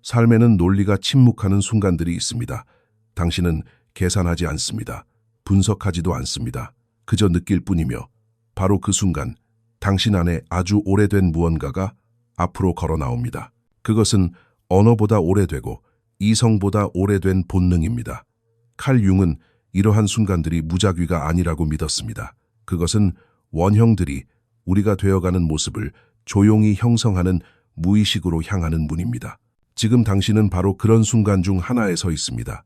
삶에는 논리가 침묵하는 순간들이 있습니다. 당신은 계산하지 않습니다. 분석하지도 않습니다. 그저 느낄 뿐이며 바로 그 순간 당신 안에 아주 오래된 무언가가 앞으로 걸어 나옵니다. 그것은 언어보다 오래되고 이성보다 오래된 본능입니다. 칼 융은 이러한 순간들이 무작위가 아니라고 믿었습니다. 그것은 원형들이 우리가 되어가는 모습을 조용히 형성하는 무의식으로 향하는 문입니다. 지금 당신은 바로 그런 순간 중 하나에 서 있습니다.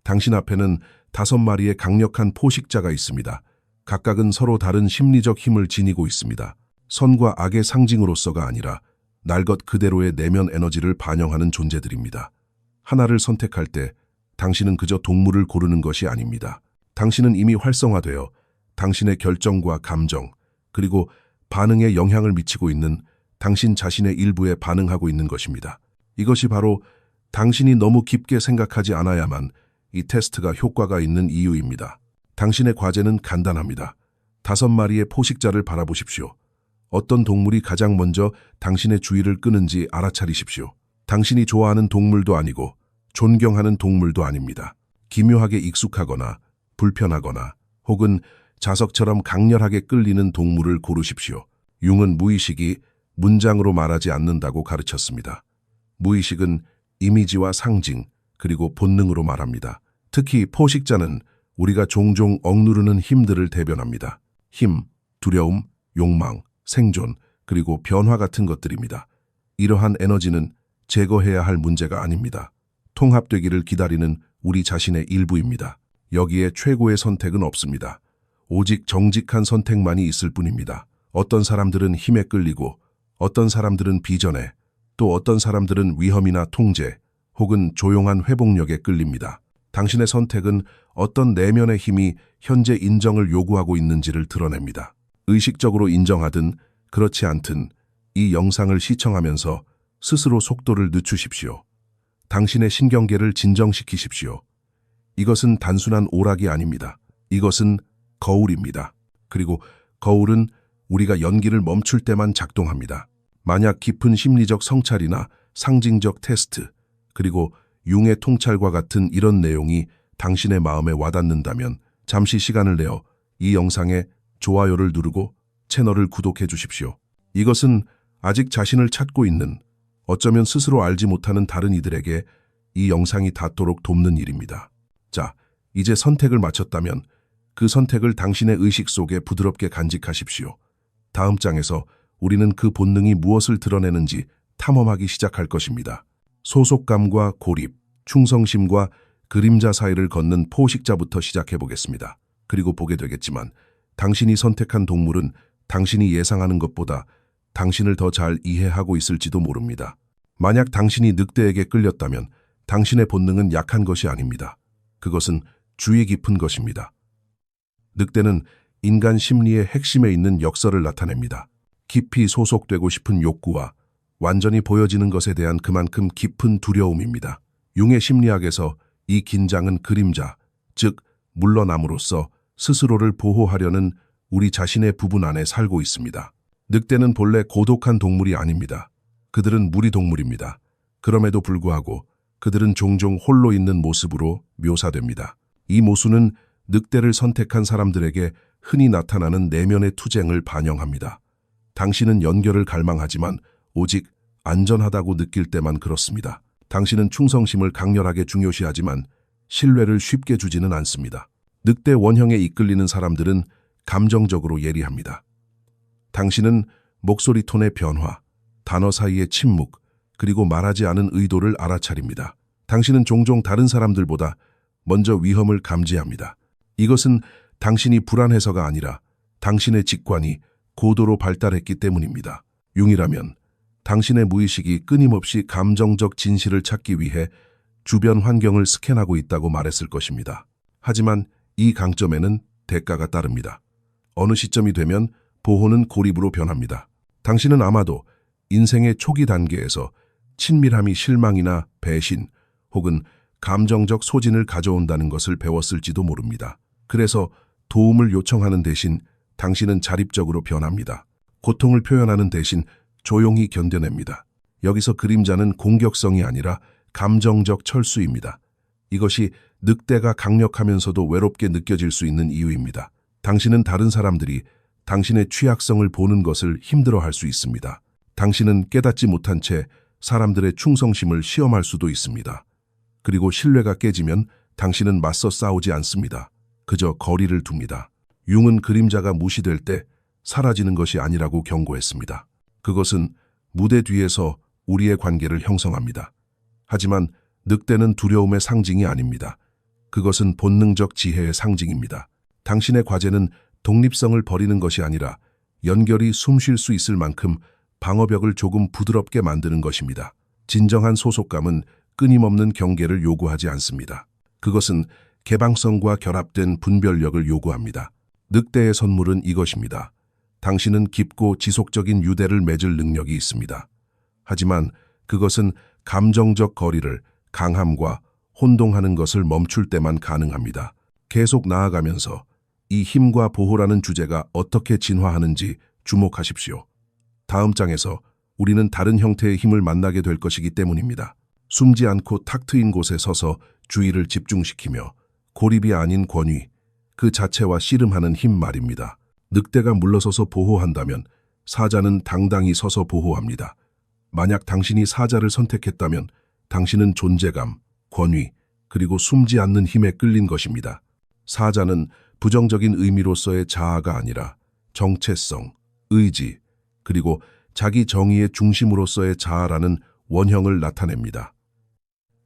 당신 앞에는 5마리의 강력한 포식자가 있습니다. 각각은 서로 다른 심리적 힘을 지니고 있습니다. 선과 악의 상징으로서가 아니라 날 것 그대로의 내면 에너지를 반영하는 존재들입니다. 하나를 선택할 때 당신은 그저 동물을 고르는 것이 아닙니다. 당신은 이미 활성화되어 당신의 결정과 감정, 그리고 반응에 영향을 미치고 있는 당신 자신의 일부에 반응하고 있는 것입니다. 이것이 바로 당신이 너무 깊게 생각하지 않아야만 이 테스트가 효과가 있는 이유입니다. 당신의 과제는 간단합니다. 5마리의 포식자를 바라보십시오. 어떤 동물이 가장 먼저 당신의 주의를 끄는지 알아차리십시오. 당신이 좋아하는 동물도 아니고 존경하는 동물도 아닙니다. 기묘하게 익숙하거나 불편하거나 혹은 자석처럼 강렬하게 끌리는 동물을 고르십시오. 융은 무의식이 문장으로 말하지 않는다고 가르쳤습니다. 무의식은 이미지와 상징, 그리고 본능으로 말합니다. 특히 포식자는 우리가 종종 억누르는 힘들을 대변합니다. 힘, 두려움, 욕망, 생존, 그리고 변화 같은 것들입니다. 이러한 에너지는 제거해야 할 문제가 아닙니다. 통합되기를 기다리는 우리 자신의 일부입니다. 여기에 최고의 선택은 없습니다. 오직 정직한 선택만이 있을 뿐입니다. 어떤 사람들은 힘에 끌리고, 어떤 사람들은 비전에, 또 어떤 사람들은 위험이나 통제, 혹은 조용한 회복력에 끌립니다. 당신의 선택은 어떤 내면의 힘이 현재 인정을 요구하고 있는지를 드러냅니다. 의식적으로 인정하든 그렇지 않든 이 영상을 시청하면서 스스로 속도를 늦추십시오. 당신의 신경계를 진정시키십시오. 이것은 단순한 오락이 아닙니다. 이것은 거울입니다. 그리고 거울은 우리가 연기를 멈출 때만 작동합니다. 만약 깊은 심리적 성찰이나 상징적 테스트, 그리고 융의 통찰과 같은 이런 내용이 당신의 마음에 와닿는다면 잠시 시간을 내어 이 영상에 좋아요를 누르고 채널을 구독해 주십시오. 이것은 아직 자신을 찾고 있는, 어쩌면 스스로 알지 못하는 다른 이들에게 이 영상이 닿도록 돕는 일입니다. 자, 이제 선택을 마쳤다면 그 선택을 당신의 의식 속에 부드럽게 간직하십시오. 다음 장에서 우리는 그 본능이 무엇을 드러내는지 탐험하기 시작할 것입니다. 소속감과 고립, 충성심과 그림자 사이를 걷는 포식자부터 시작해 보겠습니다. 그리고 보게 되겠지만 당신이 선택한 동물은 당신이 예상하는 것보다 당신을 더 잘 이해하고 있을지도 모릅니다. 만약 당신이 늑대에게 끌렸다면 당신의 본능은 약한 것이 아닙니다. 그것은 주의 깊은 것입니다. 늑대는 인간 심리의 핵심에 있는 역설을 나타냅니다. 깊이 소속되고 싶은 욕구와 완전히 보여지는 것에 대한 그만큼 깊은 두려움입니다. 융의 심리학에서 이 긴장은 그림자, 즉 물러남으로써 스스로를 보호하려는 우리 자신의 부분 안에 살고 있습니다. 늑대는 본래 고독한 동물이 아닙니다. 그들은 무리 동물입니다. 그럼에도 불구하고 그들은 종종 홀로 있는 모습으로 묘사됩니다. 이 모순은 늑대를 선택한 사람들에게 흔히 나타나는 내면의 투쟁을 반영합니다. 당신은 연결을 갈망하지만 오직 안전하다고 느낄 때만 그렇습니다. 당신은 충성심을 강렬하게 중요시하지만 신뢰를 쉽게 주지는 않습니다. 늑대 원형에 이끌리는 사람들은 감정적으로 예리합니다. 당신은 목소리 톤의 변화, 단어 사이의 침묵, 그리고 말하지 않은 의도를 알아차립니다. 당신은 종종 다른 사람들보다 먼저 위험을 감지합니다. 이것은 당신이 불안해서가 아니라 당신의 직관이 고도로 발달했기 때문입니다. 융이라면 당신의 무의식이 끊임없이 감정적 진실을 찾기 위해 주변 환경을 스캔하고 있다고 말했을 것입니다. 하지만 이 강점에는 대가가 따릅니다. 어느 시점이 되면 보호는 고립으로 변합니다. 당신은 아마도 인생의 초기 단계에서 친밀함이 실망이나 배신 혹은 감정적 소진을 가져온다는 것을 배웠을지도 모릅니다. 그래서 도움을 요청하는 대신 당신은 자립적으로 변합니다. 고통을 표현하는 대신 조용히 견뎌냅니다. 여기서 그림자는 공격성이 아니라 감정적 철수입니다. 이것이 늑대가 강력하면서도 외롭게 느껴질 수 있는 이유입니다. 당신은 다른 사람들이 당신의 취약성을 보는 것을 힘들어할 수 있습니다. 당신은 깨닫지 못한 채 사람들의 충성심을 시험할 수도 있습니다. 그리고 신뢰가 깨지면 당신은 맞서 싸우지 않습니다. 그저 거리를 둡니다. 융은 그림자가 무시될 때 사라지는 것이 아니라고 경고했습니다. 그것은 무대 뒤에서 우리의 관계를 형성합니다. 하지만 늑대는 두려움의 상징이 아닙니다. 그것은 본능적 지혜의 상징입니다. 당신의 과제는 독립성을 버리는 것이 아니라 연결이 숨 쉴 수 있을 만큼 방어벽을 조금 부드럽게 만드는 것입니다. 진정한 소속감은 끊임없는 경계를 요구하지 않습니다. 그것은 개방성과 결합된 분별력을 요구합니다. 늑대의 선물은 이것입니다. 당신은 깊고 지속적인 유대를 맺을 능력이 있습니다. 하지만 그것은 감정적 거리를 강함과 혼동하는 것을 멈출 때만 가능합니다. 계속 나아가면서 이 힘과 보호라는 주제가 어떻게 진화하는지 주목하십시오. 다음 장에서 우리는 다른 형태의 힘을 만나게 될 것이기 때문입니다. 숨지 않고 탁 트인 곳에 서서 주의를 집중시키며 고립이 아닌 권위, 그 자체와 씨름하는 힘 말입니다. 늑대가 물러서서 보호한다면 사자는 당당히 서서 보호합니다. 만약 당신이 사자를 선택했다면 당신은 존재감, 권위, 그리고 숨지 않는 힘에 끌린 것입니다. 사자는 부정적인 의미로서의 자아가 아니라 정체성, 의지, 그리고 자기 정의의 중심으로서의 자아라는 원형을 나타냅니다.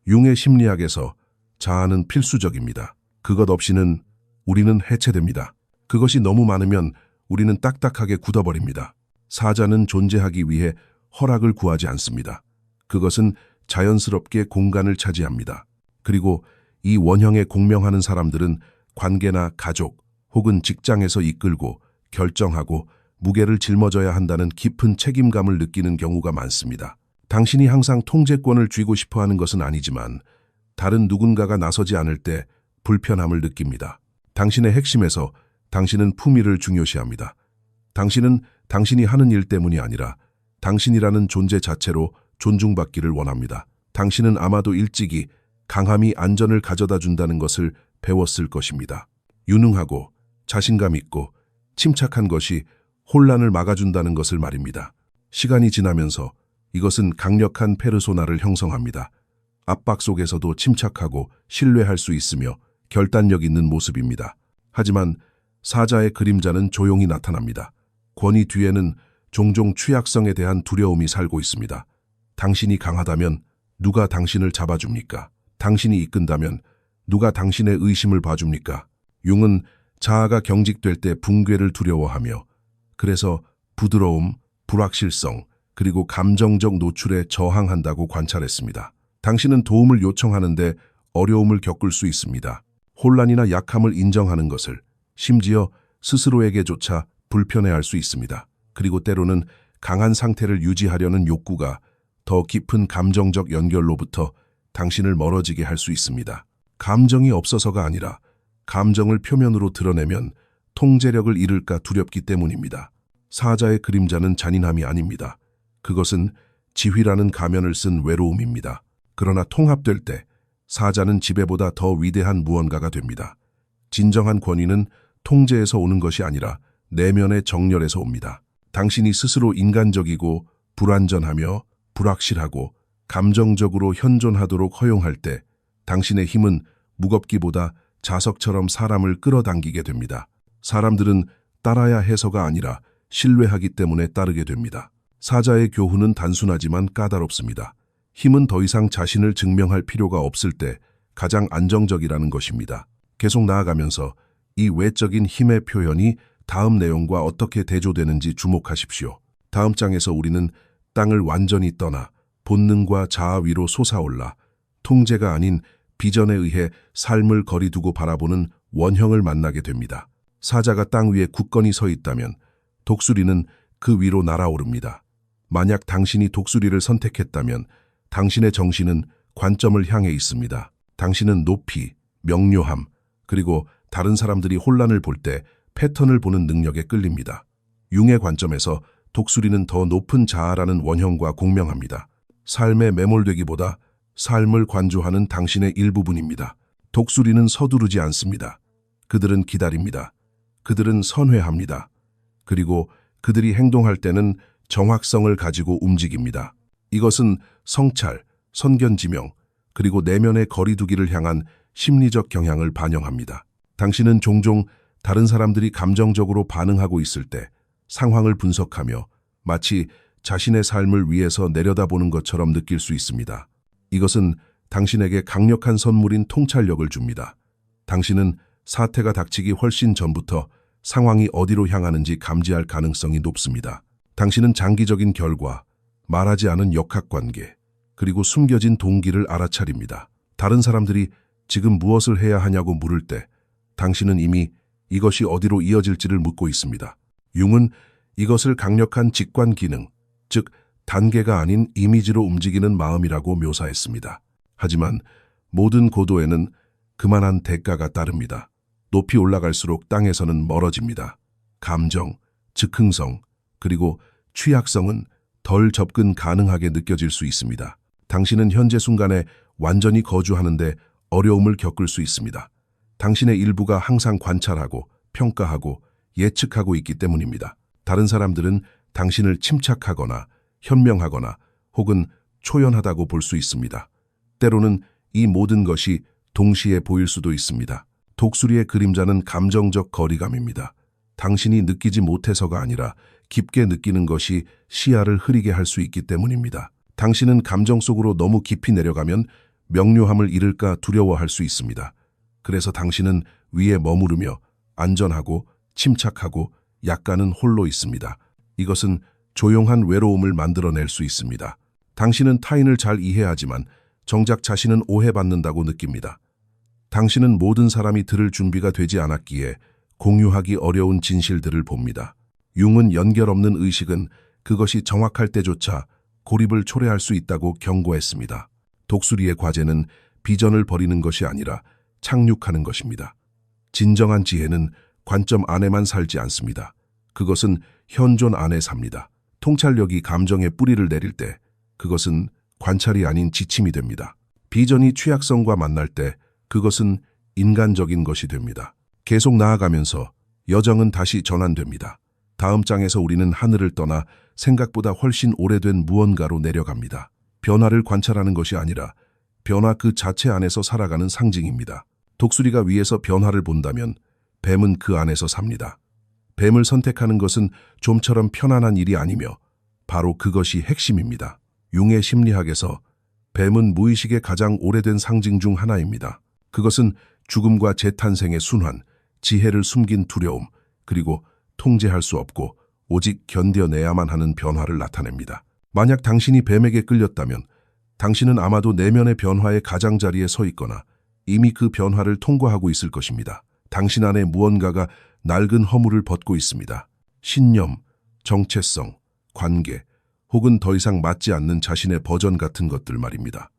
융의 심리학에서 자아는 필수적입니다. 그것 없이는 우리는 해체됩니다. 그것이 너무 많으면 우리는 딱딱하게 굳어버립니다. 사자는 존재하기 위해 허락을 구하지 않습니다. 그것은 자연스럽게 공간을 차지합니다. 그리고 이 원형에 공명하는 사람들은 관계나 가족 혹은 직장에서 이끌고 결정하고 무게를 짊어져야 한다는 깊은 책임감을 느끼는 경우가 많습니다. 당신이 항상 통제권을 쥐고 싶어 하는 것은 아니지만 다른 누군가가 나서지 않을 때 불편함을 느낍니다. 당신의 핵심에서 당신은 품위를 중요시합니다. 당신은 당신이 하는 일 때문이 아니라 당신이라는 존재 자체로 존중받기를 원합니다. 당신은 아마도 일찍이 강함이 안전을 가져다 준다는 것을 배웠을 것입니다. 유능하고 자신감 있고 침착한 것이 혼란을 막아준다는 것을 말입니다. 시간이 지나면서 이것은 강력한 페르소나를 형성합니다. 압박 속에서도 침착하고 신뢰할 수 있으며 결단력 있는 모습입니다. 하지만 사자의 그림자는 조용히 나타납니다. 권위 뒤에는 종종 취약성에 대한 두려움이 살고 있습니다. 당신이 강하다면 누가 당신을 잡아줍니까? 당신이 이끈다면 누가 당신의 의심을 봐줍니까? 융은 자아가 경직될 때 붕괴를 두려워하며 그래서 부드러움, 불확실성, 그리고 감정적 노출에 저항한다고 관찰했습니다. 당신은 도움을 요청하는데 어려움을 겪을 수 있습니다. 혼란이나 약함을 인정하는 것을, 심지어 스스로에게조차 불편해할 수 있습니다. 그리고 때로는 강한 상태를 유지하려는 욕구가 더 깊은 감정적 연결로부터 당신을 멀어지게 할 수 있습니다. 감정이 없어서가 아니라 감정을 표면으로 드러내면 통제력을 잃을까 두렵기 때문입니다. 사자의 그림자는 잔인함이 아닙니다. 그것은 지휘라는 가면을 쓴 외로움입니다. 그러나 통합될 때 사자는 지배보다 더 위대한 무언가가 됩니다. 진정한 권위는 통제에서 오는 것이 아니라 내면의 정렬에서 옵니다. 당신이 스스로 인간적이고 불완전하며 불확실하고 감정적으로 현존하도록 허용할 때 당신의 힘은 무겁기보다 자석처럼 사람을 끌어당기게 됩니다. 사람들은 따라야 해서가 아니라 신뢰하기 때문에 따르게 됩니다. 사자의 교훈은 단순하지만 까다롭습니다. 힘은 더 이상 자신을 증명할 필요가 없을 때 가장 안정적이라는 것입니다. 계속 나아가면서 이 외적인 힘의 표현이 다음 내용과 어떻게 대조되는지 주목하십시오. 다음 장에서 우리는 땅을 완전히 떠나 본능과 자아 위로 솟아올라 통제가 아닌 비전에 의해 삶을 거리두고 바라보는 원형을 만나게 됩니다. 사자가 땅 위에 굳건히 서 있다면 독수리는 그 위로 날아오릅니다. 만약 당신이 독수리를 선택했다면 당신의 정신은 관점을 향해 있습니다. 당신은 높이, 명료함, 그리고 다른 사람들이 혼란을 볼 때 패턴을 보는 능력에 끌립니다. 융의 관점에서 독수리는 더 높은 자아라는 원형과 공명합니다. 삶에 매몰되기보다 삶을 관조하는 당신의 일부분입니다. 독수리는 서두르지 않습니다. 그들은 기다립니다. 그들은 선회합니다. 그리고 그들이 행동할 때는 정확성을 가지고 움직입니다. 이것은 성찰, 선견지명, 그리고 내면의 거리두기를 향한 심리적 경향을 반영합니다. 당신은 종종 다른 사람들이 감정적으로 반응하고 있을 때 상황을 분석하며 마치 자신의 삶을 위해서 내려다보는 것처럼 느낄 수 있습니다. 이것은 당신에게 강력한 선물인 통찰력을 줍니다. 당신은 사태가 닥치기 훨씬 전부터 상황이 어디로 향하는지 감지할 가능성이 높습니다. 당신은 장기적인 결과, 말하지 않은 역학관계, 그리고 숨겨진 동기를 알아차립니다. 다른 사람들이 지금 무엇을 해야 하냐고 물을 때 당신은 이미 이것이 어디로 이어질지를 묻고 있습니다. 융은 이것을 강력한 직관 기능, 즉 단계가 아닌 이미지로 움직이는 마음이라고 묘사했습니다. 하지만 모든 고도에는 그만한 대가가 따릅니다. 높이 올라갈수록 땅에서는 멀어집니다. 감정, 즉흥성, 그리고 취약성은 덜 접근 가능하게 느껴질 수 있습니다. 당신은 현재 순간에 완전히 거주하는데 어려움을 겪을 수 있습니다. 당신의 일부가 항상 관찰하고 평가하고 예측하고 있기 때문입니다. 다른 사람들은 당신을 침착하거나 현명하거나 혹은 초연하다고 볼 수 있습니다. 때로는 이 모든 것이 동시에 보일 수도 있습니다. 독수리의 그림자는 감정적 거리감입니다. 당신이 느끼지 못해서가 아니라 깊게 느끼는 것이 시야를 흐리게 할 수 있기 때문입니다. 당신은 감정 속으로 너무 깊이 내려가면 명료함을 잃을까 두려워할 수 있습니다. 그래서 당신은 위에 머무르며 안전하고 침착하고 약간은 홀로 있습니다. 이것은 조용한 외로움을 만들어낼 수 있습니다. 당신은 타인을 잘 이해하지만 정작 자신은 오해받는다고 느낍니다. 당신은 모든 사람이 들을 준비가 되지 않았기에 공유하기 어려운 진실들을 봅니다. 융은 연결 없는 의식은 그것이 정확할 때조차 고립을 초래할 수 있다고 경고했습니다. 독수리의 과제는 비전을 버리는 것이 아니라 착륙하는 것입니다. 진정한 지혜는 관점 안에만 살지 않습니다. 그것은 현존 안에 삽니다. 통찰력이 감정의 뿌리를 내릴 때 그것은 관찰이 아닌 지침이 됩니다. 비전이 취약성과 만날 때 그것은 인간적인 것이 됩니다. 계속 나아가면서 여정은 다시 전환됩니다. 다음 장에서 우리는 하늘을 떠나 생각보다 훨씬 오래된 무언가로 내려갑니다. 변화를 관찰하는 것이 아니라 변화 그 자체 안에서 살아가는 상징입니다. 독수리가 위에서 변화를 본다면 뱀은 그 안에서 삽니다. 뱀을 선택하는 것은 좀처럼 편안한 일이 아니며 바로 그것이 핵심입니다. 융의 심리학에서 뱀은 무의식의 가장 오래된 상징 중 하나입니다. 그것은 죽음과 재탄생의 순환, 지혜를 숨긴 두려움, 그리고 통제할 수 없고 오직 견뎌내야만 하는 변화를 나타냅니다. 만약 당신이 뱀에게 끌렸다면 당신은 아마도 내면의 변화의 가장자리에 서 있거나 이미 그 변화를 통과하고 있을 것입니다. 당신 안에 무언가가 낡은 허물을 벗고 있습니다. 신념, 정체성, 관계, 혹은 더 이상 맞지 않는 자신의 버전 같은 것들 말입니다.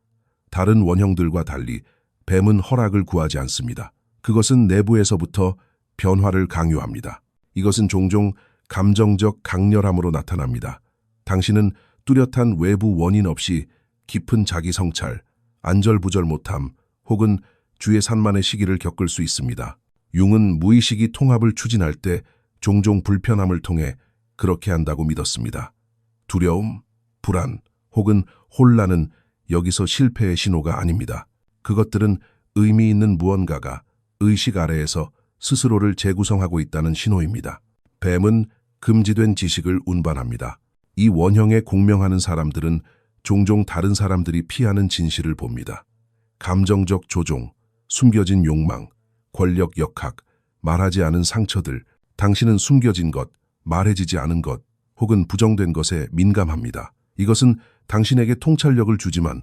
다른 원형들과 달리 뱀은 허락을 구하지 않습니다. 그것은 내부에서부터 변화를 강요합니다. 이것은 종종 감정적 강렬함으로 나타납니다. 당신은 뚜렷한 외부 원인 없이 깊은 자기 성찰, 안절부절 못함, 혹은 주의 산만의 시기를 겪을 수 있습니다. 융은 무의식이 통합을 추진할 때 종종 불편함을 통해 그렇게 한다고 믿었습니다. 두려움, 불안, 혹은 혼란은 여기서 실패의 신호가 아닙니다. 그것들은 의미 있는 무언가가 의식 아래에서 스스로를 재구성하고 있다는 신호입니다. 뱀은 금지된 지식을 운반합니다. 이 원형에 공명하는 사람들은 종종 다른 사람들이 피하는 진실을 봅니다. 감정적 조종, 숨겨진 욕망, 권력 역학, 말하지 않은 상처들, 당신은 숨겨진 것, 말해지지 않은 것, 혹은 부정된 것에 민감합니다. 이것은 당신에게 통찰력을 주지만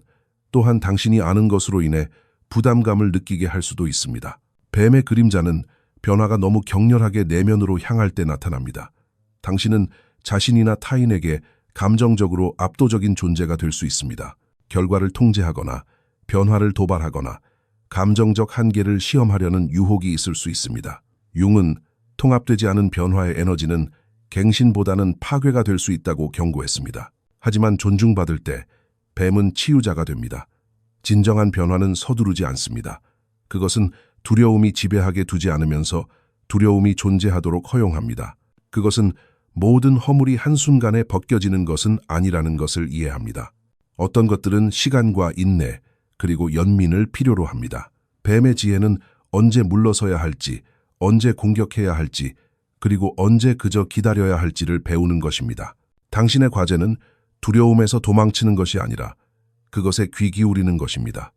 또한 당신이 아는 것으로 인해 부담감을 느끼게 할 수도 있습니다. 뱀의 그림자는 변화가 너무 격렬하게 내면으로 향할 때 나타납니다. 당신은 자신이나 타인에게 감정적으로 압도적인 존재가 될 수 있습니다. 결과를 통제하거나 변화를 도발하거나 감정적 한계를 시험하려는 유혹이 있을 수 있습니다. 융은 통합되지 않은 변화의 에너지는 갱신보다는 파괴가 될 수 있다고 경고했습니다. 하지만 존중받을 때 뱀은 치유자가 됩니다. 진정한 변화는 서두르지 않습니다. 그것은 두려움이 지배하게 두지 않으면서 두려움이 존재하도록 허용합니다. 그것은 모든 허물이 한순간에 벗겨지는 것은 아니라는 것을 이해합니다. 어떤 것들은 시간과 인내, 그리고 연민을 필요로 합니다. 뱀의 지혜는 언제 물러서야 할지, 언제 공격해야 할지, 그리고 언제 그저 기다려야 할지를 배우는 것입니다. 당신의 과제는 두려움에서 도망치는 것이 아니라 그것에 귀 기울이는 것입니다.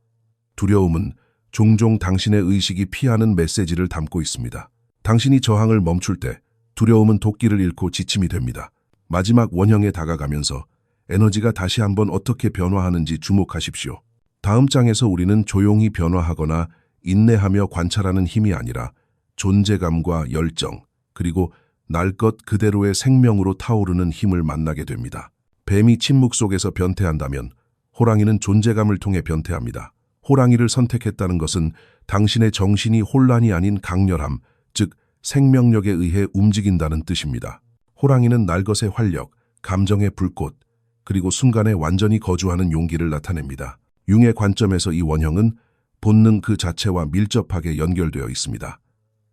두려움은 종종 당신의 의식이 피하는 메시지를 담고 있습니다. 당신이 저항을 멈출 때 두려움은 도끼를 잃고 지침이 됩니다. 마지막 원형에 다가가면서 에너지가 다시 한번 어떻게 변화하는지 주목하십시오. 다음 장에서 우리는 조용히 변화하거나 인내하며 관찰하는 힘이 아니라 존재감과 열정, 그리고 날 것 그대로의 생명으로 타오르는 힘을 만나게 됩니다. 뱀이 침묵 속에서 변태한다면 호랑이는 존재감을 통해 변태합니다. 호랑이를 선택했다는 것은 당신의 정신이 혼란이 아닌 강렬함, 즉 생명력에 의해 움직인다는 뜻입니다. 호랑이는 날것의 활력, 감정의 불꽃, 그리고 순간에 완전히 거주하는 용기를 나타냅니다. 융의 관점에서 이 원형은 본능 그 자체와 밀접하게 연결되어 있습니다.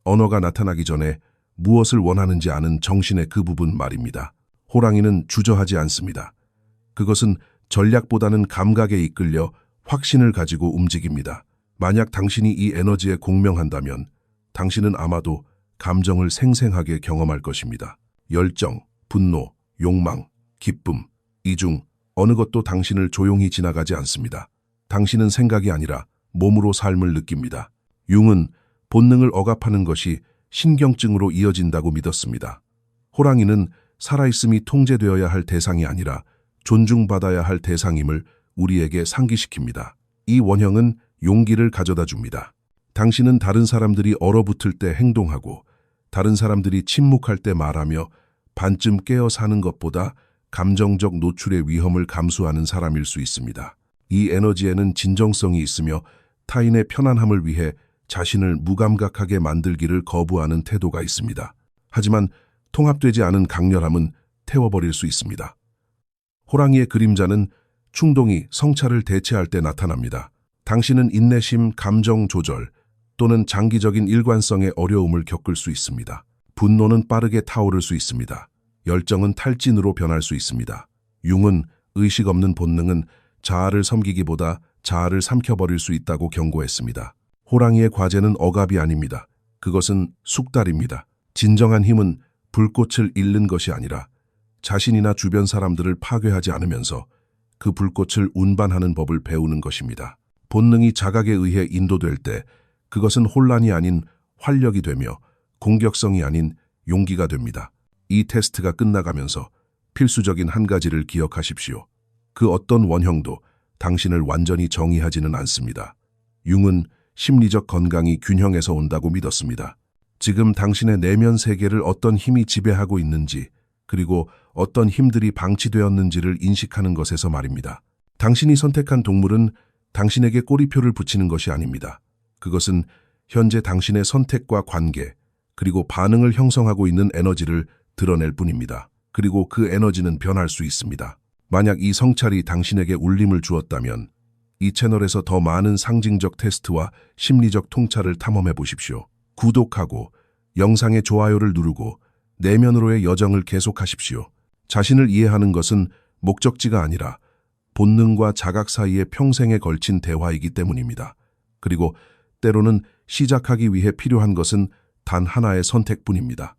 언어가 나타나기 전에 무엇을 원하는지 아는 정신의 그 부분 말입니다. 호랑이는 주저하지 않습니다. 그것은 전략보다는 감각에 이끌려 확신을 가지고 움직입니다. 만약 당신이 이 에너지에 공명한다면 당신은 아마도 감정을 생생하게 경험할 것입니다. 열정, 분노, 욕망, 기쁨, 이 중 어느 것도 당신을 조용히 지나가지 않습니다. 당신은 생각이 아니라 몸으로 삶을 느낍니다. 융은 본능을 억압하는 것이 신경증으로 이어진다고 믿었습니다. 호랑이는 살아있음이 통제되어야 할 대상이 아니라 존중받아야 할 대상임을 우리에게 상기시킵니다. 이 원형은 용기를 가져다 줍니다. 당신은 다른 사람들이 얼어붙을 때 행동하고 다른 사람들이 침묵할 때 말하며 반쯤 깨어 사는 것보다 감정적 노출의 위험을 감수하는 사람일 수 있습니다. 이 에너지에는 진정성이 있으며 타인의 편안함을 위해 자신을 무감각하게 만들기를 거부하는 태도가 있습니다. 하지만 통합되지 않은 강렬함은 태워버릴 수 있습니다. 호랑이의 그림자는 충동이 성찰을 대체할 때 나타납니다. 당신은 인내심, 감정 조절 또는 장기적인 일관성의 어려움을 겪을 수 있습니다. 분노는 빠르게 타오를 수 있습니다. 열정은 탈진으로 변할 수 있습니다. 융은 의식 없는 본능은 자아를 섬기기보다 자아를 삼켜버릴 수 있다고 경고했습니다. 호랑이의 과제는 억압이 아닙니다. 그것은 숙달입니다. 진정한 힘은 불꽃을 잃는 것이 아니라 자신이나 주변 사람들을 파괴하지 않으면서 그 불꽃을 운반하는 법을 배우는 것입니다. 본능이 자각에 의해 인도될 때 그것은 혼란이 아닌 활력이 되며 공격성이 아닌 용기가 됩니다. 이 테스트가 끝나가면서 필수적인 한 가지를 기억하십시오. 그 어떤 원형도 당신을 완전히 정의하지는 않습니다. 융은 심리적 건강이 균형에서 온다고 믿었습니다. 지금 당신의 내면 세계를 어떤 힘이 지배하고 있는지, 그리고 어떤 힘들이 방치되었는지를 인식하는 것에서 말입니다. 당신이 선택한 동물은 당신에게 꼬리표를 붙이는 것이 아닙니다. 그것은 현재 당신의 선택과 관계, 그리고 반응을 형성하고 있는 에너지를 드러낼 뿐입니다. 그리고 그 에너지는 변할 수 있습니다. 만약 이 성찰이 당신에게 울림을 주었다면 이 채널에서 더 많은 상징적 테스트와 심리적 통찰을 탐험해 보십시오. 구독하고 영상의 좋아요를 누르고 내면으로의 여정을 계속하십시오. 자신을 이해하는 것은 목적지가 아니라 본능과 자각 사이의 평생에 걸친 대화이기 때문입니다. 그리고 때로는 시작하기 위해 필요한 것은 단 하나의 선택뿐입니다.